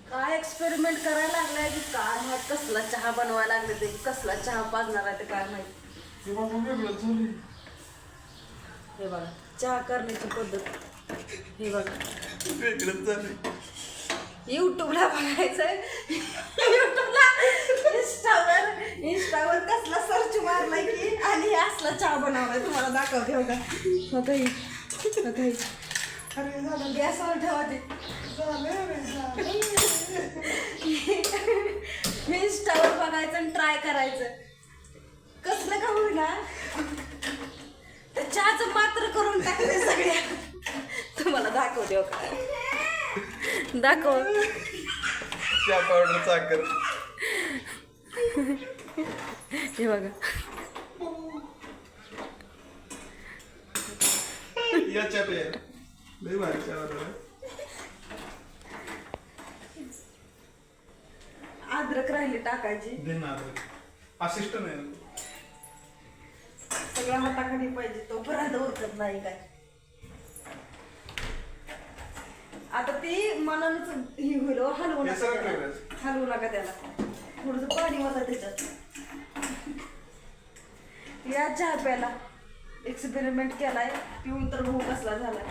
काय एक्सपेरिमेंट करायला लागलाय की काय माहित, कसला चहा बनवायला लागले ते, कसला चहा पाजणार आहे ते काय माहित. हे बघा चहा करण्याची पद्धत, हे बघा वेगळंच झालं. युट्यूबला बघायचंय, युट्यूबला इंस्टावर कसला सर्च मारलाय की आणि हे असला चहा बनवलाय. तुम्हाला दाखवते हो का, अरे झालं गॅसवर ठेवा ते, इंस्टावर बघायचं आणि ट्राय करायचं, कसलं का होईना त्या चहाचं मात्र करून टाकते सगळ्या. तुम्हाला दाखवते हो का, दाखव चहा पावडर साखर. हे बघा या चहा प्या, लय भारी चहा बनवला. अद्रक राहिली टाकायची, दे ना असिस्टंट आहे. सगळ्या हाताखाली पाहिजे, तोपर्यंत उरकत नाही काय. आता ती मनानच ही होईल, हलवू हे नका सगळं त्याला. ठेवायचं. हलवू नका त्याला, थोडस पाणी होता त्याच्यात. या चहा प्याला एक्सपेरिमेंट केलाय, पिऊन तर भूक कसला झालाय.